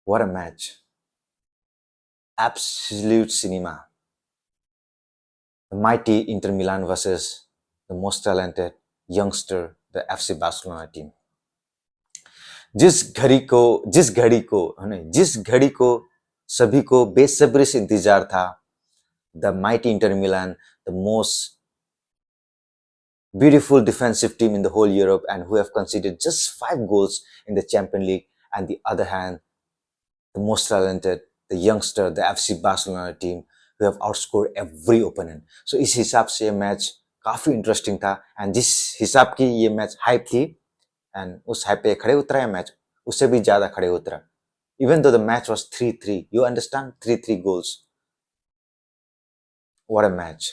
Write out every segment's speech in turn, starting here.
What a match. Absolute cinema. The mighty Inter Milan versus the most talented youngster, the FC Barcelona team. जिस घड़ी को सभी को बेसब्री से इंतजार था, the mighty Inter Milan, the most beautiful defensive team in the whole Europe and who have conceded just 5 goals in the Champions League, and the other hand, the most talented, the youngster, the FC Barcelona team who have outscored every opponent. So इस हिसाब से ये match काफी interesting था, and जिस हिसाब की ये मैच हाइप थी, एंड उस हाइप पे खड़े उतरा है मैच, उससे भी ज्यादा खड़े उतरा. Even though the match was 3-3, you understand, 3-3 goals. What a match.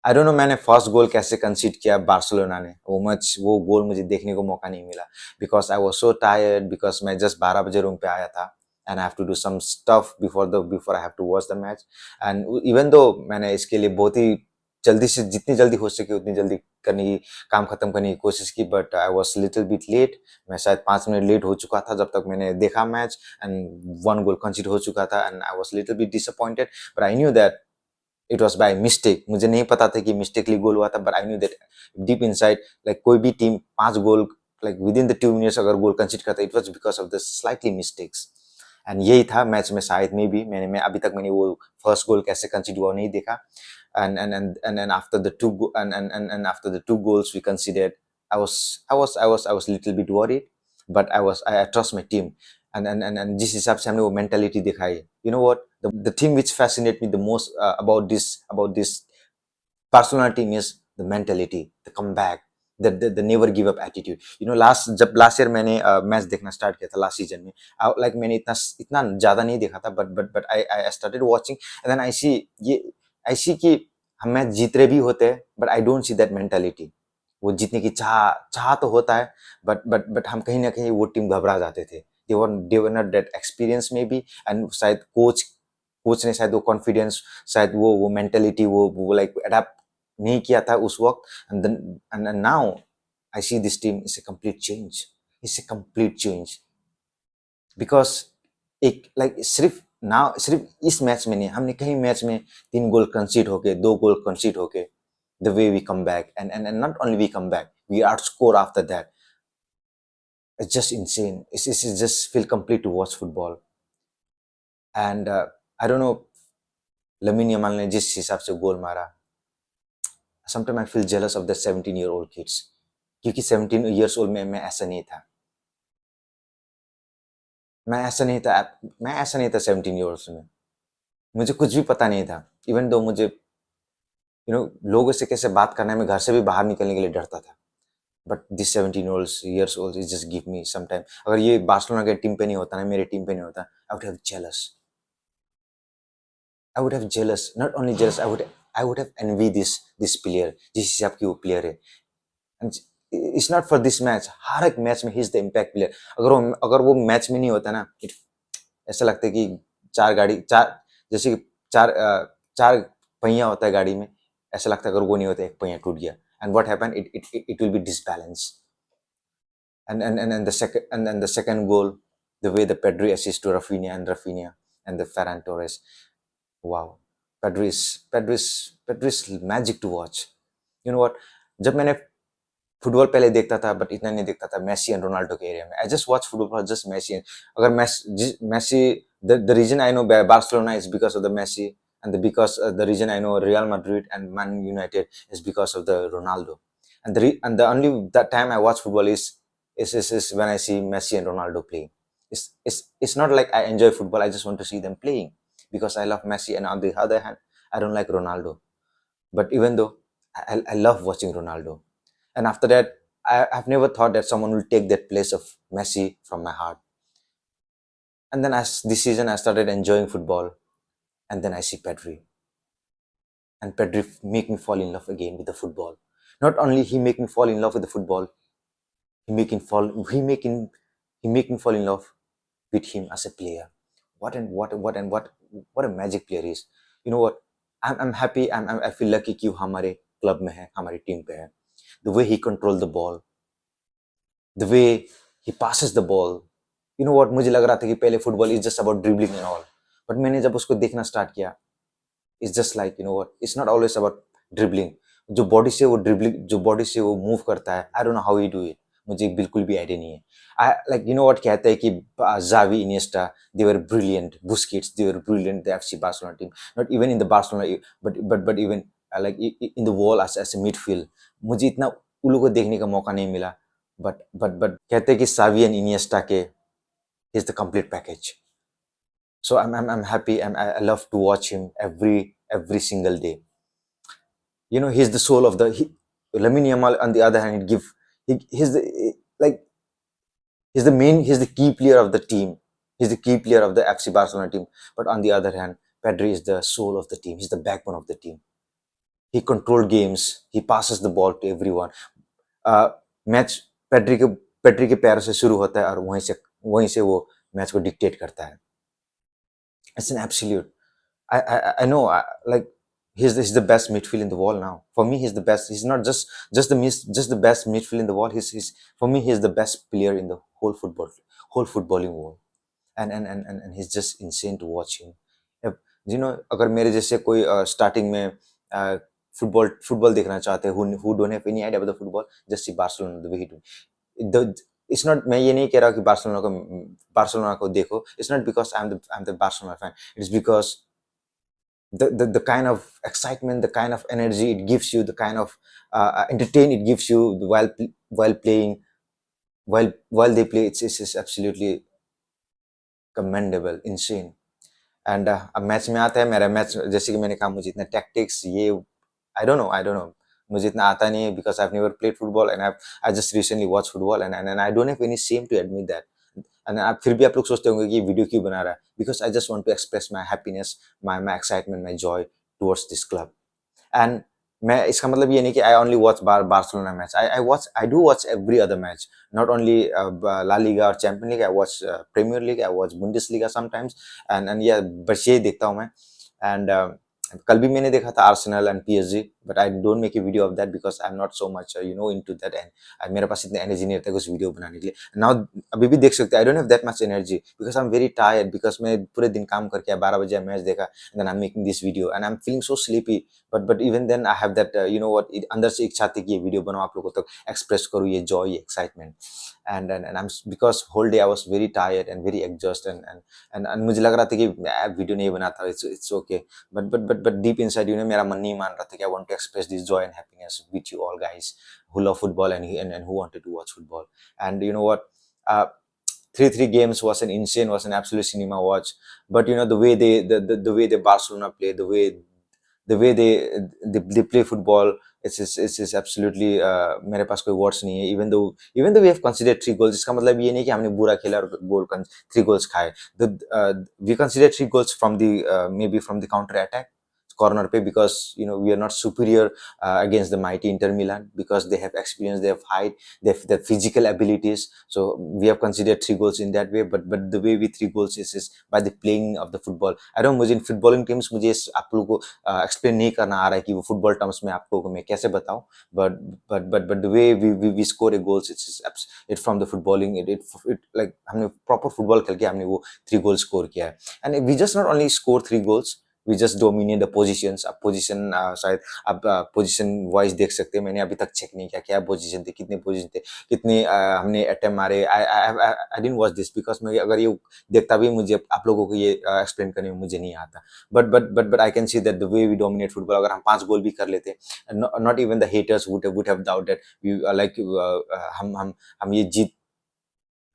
I don't no मैंने फर्स्ट गोल कैसे कंसीड किया बार्सिलोना ने, वो गोल मुझे देखने को मौका नहीं मिला, because I was so tired, because मैं जस्ट 12 बजे रूम पे आया था, and I have to do some stuff before I have to watch the match. And even though मैंने इसके लिए बहुत ही जल्दी से, जितनी जल्दी हो सके उतनी जल्दी करने की, काम खत्म करने की कोशिश की, but I was little bit late. मैं शायद 5 मिनट लेट हो चुका था जब तक मैंने देखा मैच, एंड 1 गोल कंसीड हो चुका था, and I was little bit disappointed, but I knew that it was by mistake. मुझे नहीं पता था कि मिस्टेकली गोल हुआ था, but I knew that deep inside, like कोई भी team 5 goal like with in the 2 minutes अगर गोल कंसीड करता, it was because of the slightly mistakes. And यही था मैच में, शायद में भी मैं अभी तक मैंने वो फर्स्ट गोल कैसे कंसीड हुआ नहीं देखा. And after the after the 2 goals we conceded, I was little bit worried, but I trust my team. And जिस हिसाब से हमने वो मेंटालिटी दिखाई, you know what, the thing which fascinate me the most about this Barcelona team is the mentality, the comeback, the never give up attitude. You know, जब last year मैंने match देखना start किया था last season में, like मैंने इतना ज्यादा नहीं देखा था, but I started watching, and then I see कि हम मैच जीत रहे भी होते हैं, but I don't see that mentality. वो जीतने की चाह तो होता है, बट हम कहीं ना कहीं वो टीम घबरा जाते थे. they were not that experience maybe, and शायद कोच ने शायद वो कॉन्फिडेंस, शायद वो मेंटेलिटी, वो लाइक अडेप्ट नहीं किया था उस वक्त. And now I see this team is a complete change, because एक लाइक सिर्फ इस मैच में नहीं, हमने कहीं मैच में 3 गोल कंसीड होके, 2 गोल कंसीड होके, the way we come back, and not only we come back, we outscore after that. It's just insane. It's just feel complete to watch football. And I don't know, Lamine Yamal ने जिस हिसाब से गोल मारा, sometimes I feel jealous of the 17-year-old kids, क्योंकि 17 years old में मैं ऐसा नहीं था. मैं ऐसा नहीं था 17 years में. मुझे कुछ भी पता नहीं था, इवन दो मुझे लोगों से कैसे बात करना है, मैं घर से भी बाहर निकलने के लिए डरता था. But this 17 years old is just give me some time. अगर ये बार्सिलोना के टीम पे नहीं होता ना, मेरे टीम पे नहीं होता, I would have jealous. Not only jealous, I would have envy this player, जिस हिसाब की वो प्लेयर है. It's not for this match, हर एक मैच में ही इज द इम्पैक्ट प्लेयर. अगर वो मैच में नहीं होता ना, ऐसा लगता है कि जैसे कि चार पहिया होता है गाड़ी में, ऐसा लगता है अगर वो नहीं होता एक पहिया टूट गया. And what happened? It will be disbalanced. And the second goal, the way the Pedri assist to Rafinha and the Ferran Torres. Wow, Pedri's magic to watch. You know what? जब मैंने फुटबॉल पहले देखता था, but इतना नहीं देखता था Messi and Ronaldo के एरिया में. I just watch football for just Messi. अगर Messi, the reason I know Barcelona is because of the Messi, and the reason I know Real Madrid and Man United is because of the Ronaldo. And the only that time I watch football is when I see Messi and Ronaldo playing. It's not like I enjoy football, I just want to see them playing because I love Messi, and on the other hand I don't like Ronaldo. But even though I love watching Ronaldo, and after that I've never thought that someone will take that place of Messi from my heart. And then as this season I started enjoying football, and then I see Pedri. And Pedri make me fall in love again with the football. Not only he make me fall in love with the football, he make me fall in love with him as a player. What a magic player is. You know what? I'm happy. I feel lucky कि वो हमारे club में है, हमारी team पे है. The way he control the ball, the way he passes the ball, you know what, मुझे लग रहा था कि पहले football is just about dribbling and all, but मैंने जब उसको देखना स्टार्ट किया, it's just like you know what, it's not always about dribbling. जो बॉडी से वो मूव करता है, आई don't know how he do it, मुझे बिल्कुल भी आइडिया नहीं है। I like you know what, कहते हैं कि Xavi, Iniesta, they were brilliant, Busquets, they were brilliant, the FC Barcelona team, not even in the Barcelona, but even like in the wall as a midfield, मुझे इतना उन लोगों को देखने का मौका नहीं मिला। बट कहते हैं कि सावी एंड इनिएस्टा के is the complete package. So I'm happy, and I love to watch him every single day. You know, he's the soul of the Lamine Yamal. On the other hand, he's the like he's the key player of the team. He's the key player of the FC Barcelona team. But on the other hand, Pedri is the soul of the team. He's the backbone of the team. He controls games. He passes the ball to everyone. Match Pedri के Pedri के पैरों से शुरू होता है और वहीं से वो मैच को डिक्टेट करता है। It's an absolute. I know, like he's the best midfield in the world now. For me, he's the best. He's not just the best midfield in the world. He's for me, he's the best player in the whole footballing world. And he's just insane to watch him. You know, अगर मेरे जैसे कोई starting में football देखना चाहते हैं, who don't have any idea about the football, just see Barcelona the way he do. It's not, मैं ये नहीं कह रहा कि बार्सिलोना को देखो. It's not because I'm the Barcelona fan. It's because the kind of excitement, the kind of energy it gives you, the kind of entertain it gives you while playing, while they play, it's absolutely commendable, insane. And अब match में आता है, मेरा match जैसे कि मैंने कहा, मुझे इतना टैक्टिक्स ये आई डोंट नो, मुझे इतना आता नहीं है, because I have never played football and I just recently watch football and I don't have any shame to admit that. And आप फिर भी आप लोग सोचते होंगे कि ये वीडियो क्यों बना रहा है, because I just want to express my happiness, my excitement, my joy towards this club. And मैं इसका मतलब ये नहीं कि I only watch Barcelona match, I do watch every other match, not only La Liga or Champions League, I watch Premier League, I watch Bundesliga sometimes, and yeah, बस ये देखता हूँ मैं। एंड कल भी मैंने देखा था Arsenal and PSG, but I don't make a video of that because I am not so much you know into that, and मेरे पास इतना एनर्जी नहीं रहता कुछ वीडियो बनाने के लिए। नाउ अभी भी देख सकते हैं, I don't have that much energy because I am very tired, because मैं पूरे दिन काम करके 12 बजे मैच देखा, and then I am making this video and I am feeling so sleepy, but even then I have that you know what, अंदर से इच्छा थी कि ये वीडियो बनाऊं, आप लोगों तक एक्सप्रेस करूँ ये जॉय, ये excitement. and I'm because whole day I was very tired and very exhausted, and मुझे लग रहा था कि मैं वीडियो नहीं बनाता, it's okay, but deep inside you know मेरा मन नहीं मान रहा था कि I want to express this joy and happiness with you all guys who love football and who wanted to watch football. And you know what, 3-3 games was an absolute cinema watch. But you know the way the way the Barcelona play, the way they play football, it's absolutely मेरे पास कोई words नहीं है। even though we have considered 3 goals, इसका मतलब ये नहीं कि हमने बुरा खेला और 3 goals खाए। We considered 3 goals from the maybe from the counter attack corner पे, because you know we are not superior against the mighty Inter Milan, because they have experience, they have height, they have the physical abilities, so we have considered 3 goals in that way. But the way we 3 goals is by the playing of the football. I don't, मुझे footballing teams मुझे आप लोगों को explain नहीं करना आ रहा है कि वो फुटबॉल टर्म्स में आप लोगों को मैं कैसे बताऊं, but the way we score a goals, it's from the footballing, it like हमने proper फुटबॉल खेल के हमने वो 3 goals score किया है। and we just not only score 3 goals, we just dominate the positions। अब पोजीशन शायद आप पोजीशन वाइज देख सकते हैं, मैंने अभी तक चेक नहीं किया क्या पोजीशन थे, कितने पोजीशन थे, कितने हमने अटेम्प्ट मारे। I didn't watch this because मैं अगर ये देखता भी, मुझे आप लोगों को ये एक्सप्लेन करने में मुझे नहीं आता। But I can see that the way we dominate football, अगर हम 5 गोल भी कर लेते, not even the haters would have doubted we like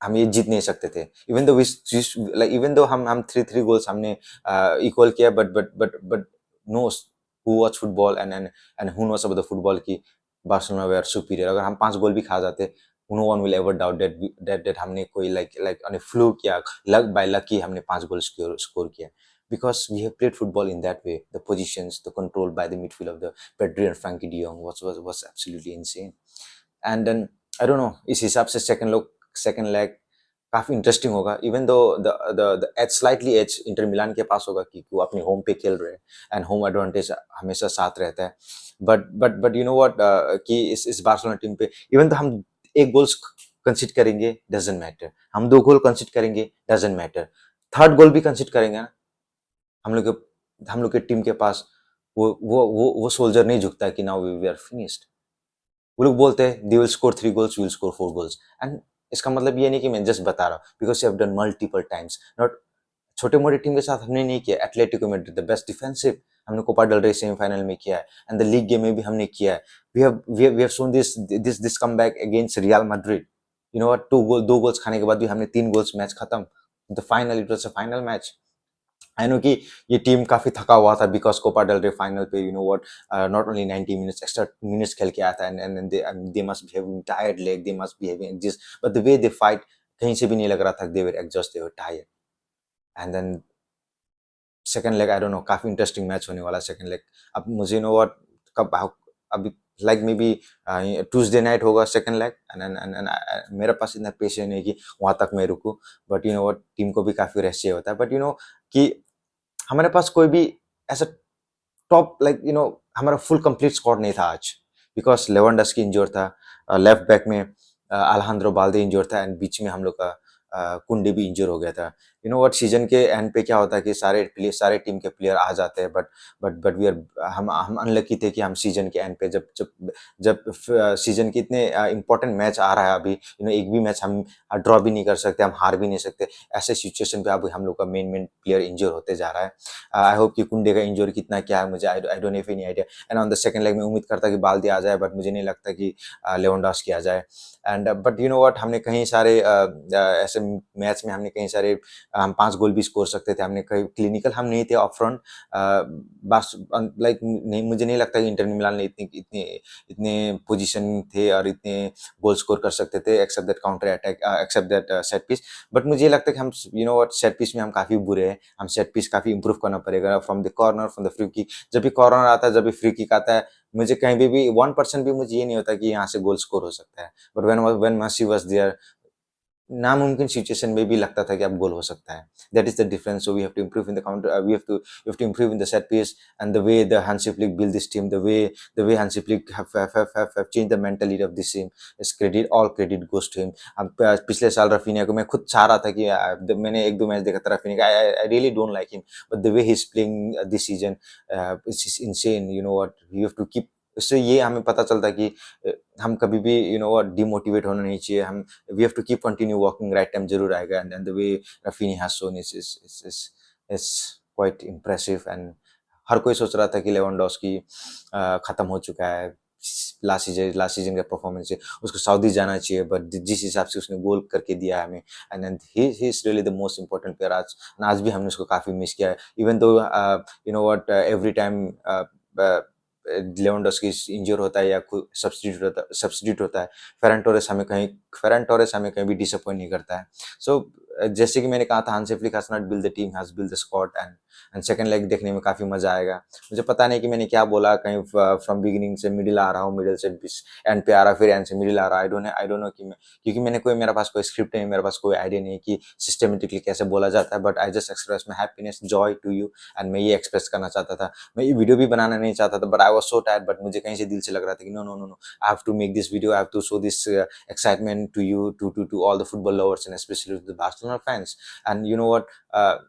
हम ये जीत नहीं सकते थे। इवन दो हम 3-3 गोल्स हमने इक्वल किया, but knows who watch football and who knows about the football की बार्सिलोना वे आर सुपीरियर। अगर हम 5 गोल भी खा जाते, no one will ever doubt that हमने कोई लाइक फ्लू किया, लक बाय लकी हमने 5 गोल स्कोर किया, because we have played football in that way. The positions, the control by the midfield of the Pedri and Frankie de Jong was absolutely insane. And then I don't know, इस हिसाब से second leg काफी interesting होगा, even though the edge slightly edge Inter Milan के पास होगा कि वो अपने होम पे खेल रहे हैं एंड होम एडवांटेज हमेशा साथ रहता है। बट यू नो व्हाट, कि इस बार्सिलोना टीम पे इवन तो हम एक गोल कंसीड करेंगे डजंट मैटर, हम 2 गोल कंसीड करेंगे डजंट मैटर, थर्ड गोल भी कंसीड करेंगे ना, हम लोग के टीम के पास वो सोल्जर नहीं झुकता कि नाउ वी आर फिनिश्ड। वो लोग बोलते हैं they will score 3 goals, we will score 4 goals. And इसका मतलब ये नहीं कि मैं जस्ट बता रहा हूँ, because you have done multiple times, not छोटे-मोटे टीम के साथ हमने नहीं किया। Atletico Madrid the best defensive, हमने कोपा डेल रे सेमीफाइनल में किया है, एंड द लीग गेम में भी हमने किया है। We have shown this comeback against Real Madrid. You know what, 2 goals खाने के बाद भी हमने 3 गोल्स, मैच खत्म। The final, it was a final match. I know कि ये टीम काफी थका हुआ था because Copa del Rey final पे, you know what, not only 90 minutes, extra minutes खेल के आया था, and they must be having tired leg, they must be having this, but the way they fight, कहीं से भी नहीं लग रहा था they were exhausted, they were tired. And then second leg, I don't know, काफी इंटरेस्टिंग मैच होने वाला सेकंड लेग। अब मुझे नो व्हाट कब अभी like maybe Tuesday night होगा सेकंड लेग, एंड मेरे पास इतना पेशेंस नहीं कि वहां तक मैं रुकूं, but you know what, team को भी काफी रेस्ट चाहिए होता है, बट यू नो कि हमारे पास कोई भी ऐसा टॉप, लाइक यू नो, हमारा फुल कंप्लीट स्क्वाड नहीं था आज, बिकॉज लेवेंडस्की इंजोर था, लेफ्ट बैक में अलेहांद्रो बाल्दे इंजोर था, एंड बीच में हम लोग का कुंडे भी इंजोर हो गया था। यू नो व्हाट, सीजन के एंड पे क्या होता है कि सारे टीम के प्लेयर आ जाते हैं, बट वी आर, हम अनलकी थे कि हम सीजन के एंड पे जब जब जब सीजन के इतने इंपॉर्टेंट मैच आ रहा है अभी, यू नो एक भी मैच हम ड्रॉ भी नहीं कर सकते, हम हार भी नहीं सकते, ऐसे सिचुएशन पे अभी हम लोग का मेन मेन प्लेयर इंजोर होते जा रहा है। आई होप कि कुंडे का इंजरी कितना क्या है, मुझे आई don't have any idea. And on the second leg में उम्मीद करता कि बाल्दी आ जाए, बट मुझे नहीं लगता कि लेवेंडोव्स्की आ जाए। And but you know what, हमने कहीं सारे ऐसे मैच में हमने कहीं सारे हम 5 गोल भी स्कोर सकते थे, हमने कहीं क्लिनिकल हम नहीं थे अप फ्रंट, बस लाइक नहीं, मुझे नहीं लगता कि इंटर मिलान ने इतने इतने इतने पोजीशन थे और इतने गोल स्कोर कर सकते थे, except that counter attack, except that set piece. But मुझे ये लगता है कि हम, you know what, set piece में हम काफी बुरे हैं, हम सेट पीस काफी इंप्रूव करना पड़ेगा, from the corner, from the free kick. जब भी कॉर्नर आता है, जब भी फ्री किक आता है, मुझे कहीं भी 1% भी मुझे ये नहीं होता कि यहाँ से गोल स्कोर हो सकता है, but when Messi was there, नामुमकिन सिचुएशन में भी लगता था कि अब गोल हो सकता है। That is the difference, so we have to improve in the counter, we have to improve in the set piece, and the way the Hansi Flick build this team, the way Hansi Flick have changed the mentality of this team, is credit, all credit goes to him। अब पिछले साल Raphinha को मैं खुद चाह रहा था कि मैंने एक दो मैच देखा था रफीनिया का, I really don't like him, but the way he is playing this season is insane. You know what, we have to keep, इससे ये हमें पता चलता है कि हम कभी भी, यू नो व्हाट, डिमोटिवेट होना नहीं चाहिए, हम we have to keep continue walking, right time जरूर आएगा, and the way Rafinha has shown is quite impressive, and हर कोई सोच रहा था कि लेवेंडोस्की खत्म हो चुका है, लास्ट सीजन का परफॉर्मेंस से उसको सऊदी जाना चाहिए, बट जिस हिसाब से उसने गोल करके दिया है हमें, and he is really the most important player. आज भी हमने उसको काफी मिस किया है, even though you know what, every time Lewandowski injure होता है या सब्स्टिट्यूट होता है, फेरन टोरेस हमें कहीं भी डिसअपॉइंट नहीं करता है। सो जैसे कि मैंने कहा था, Hansi Flick has not build the team, has build the squad, and second leg देखने में काफी मजा आएगा। मुझे पता नहीं कि मैंने क्या बोला, कहीं फ्रॉम बिगिनिंग से मिडिल आ रहा हूँ, मिडिल से एंड पे आ रहा, फिर एंड से मिडिल आ रहा, आई डोंट नो कि मैं, क्योंकि मेरे पास कोई स्क्रिप्ट नहीं, मेरे पास कोई आइडिया नहीं कि सिस्टमेटिकली कैसे बोला जाता है, but I just express my happiness, joy to you, and मैं ये एक्सप्रेस करना चाहता था। मैं ये वीडियो भी बनाना नहीं चाहता था, but I was so tired, but मुझे कहीं से दिल से लग रहा था कि no no no no, I have to make this video, I have to show this excitement to you, to all the football lovers, and especially to the Barcelona fans। And you know what,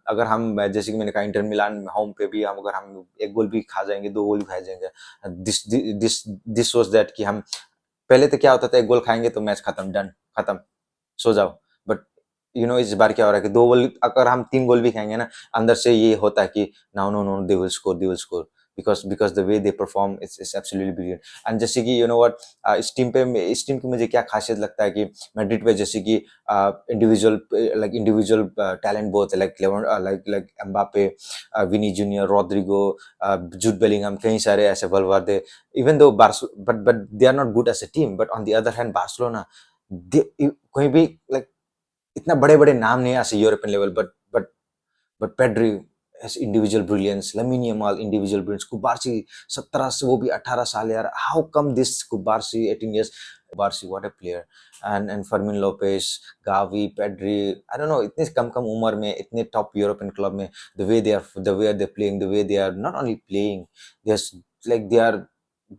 अगर हम, जैसे कि मैंने कहा, Inter Milan home पे भी अगर हम एक गोल भी खा जाएंगे, 2 गोल भी खा जाएंगे, दिस शोज दैट कि हम, पहले तो क्या होता था, एक गोल खाएंगे तो मैच खत्म, डन, खत्म, सो जाओ। बट यू नो इस बार क्या हो रहा है कि 2 गोल, अगर हम 3 गोल भी खाएंगे ना, अंदर से ये होता है कि no no no, they will score, because the way they perform is absolutely brilliant। And जैसे कि यू नो व्हाट, इस टीम की मुझे क्या खासियत लगता है कि मैड्रिड पे, जैसे कि इंडिविजुअल टैलेंट बहुत है, like Mbappe, Vini junior, Rodrygo, Jude Bellingham, कई सारे ऐसे, Valverde, even though but they are not good as a team, but on the other hand Barcelona, कोई भी लाइक इतना बड़े बड़े नाम नहीं है ऐसे European level, but Pedri has individual brilliance, Lamine Yamal individual brilliance, Kubarsi 17 से, वो भी 18 साल यार, how come this Kubarsi 18 years, Kubarsi what a player, and Fermin Lopez, Gavi, Pedri, I don't know, इतने कम उम्र में इतने टॉप यूरोपियन क्लब में, the way they're playing, the way they are not only playing, they are like they are,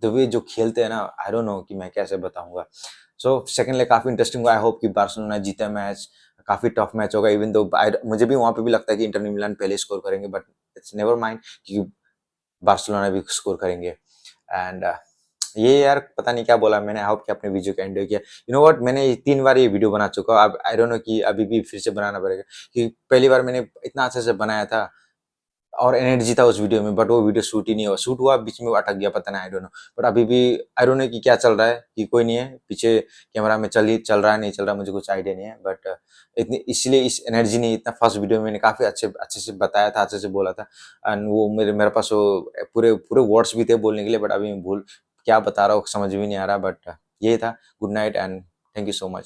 the way जो खेलते हैं ना, I don't know कि मैं कैसे बताऊंगा। सो सेकंड लेग काफ़ी इंटरेस्टिंग हुआ। आई होप कि बार्सिलोना जीते मैच, काफ़ी टफ मैच होगा। इवन दो मुझे भी वहाँ पे भी लगता है कि इंटर मिलान पहले स्कोर करेंगे, बट इट्स नेवर माइंड कि बार्सिलोना भी स्कोर करेंगे। एंड ये यार पता नहीं क्या बोला मैंने, आई होप कि अपने वीडियो का एंड किया। यू नो व्हाट, मैंने 3 बार ये वीडियो बना चुका हूँ, अब आई डोंट नो कि अभी भी फिर से बनाना पड़ेगा, कि पहली बार मैंने इतना अच्छे से बनाया था और एनर्जी था उस वीडियो में, बट वो वीडियो शूट ही नहीं हुआ, शूट हुआ बीच में वो अटक गया, पता नहीं, आई डोंट नो। बट अभी भी आई डोंट नो कि क्या चल रहा है, कि कोई नहीं है पीछे कैमरा में, चल रहा है नहीं चल रहा, मुझे कुछ आइडिया नहीं है। बट इतनी इसलिए इस एनर्जी नहीं, इतना फर्स्ट वीडियो में मैंने काफ़ी अच्छे अच्छे से बताया था, अच्छे से बोला था। एंड वो मेरे पास वो पूरे पूरे वर्ड्स भी थे बोलने के लिए, बट अभी मैं भूल क्या बता रहा हूँ, समझ भी नहीं आ रहा। बट ये था। Good night and thank you so much.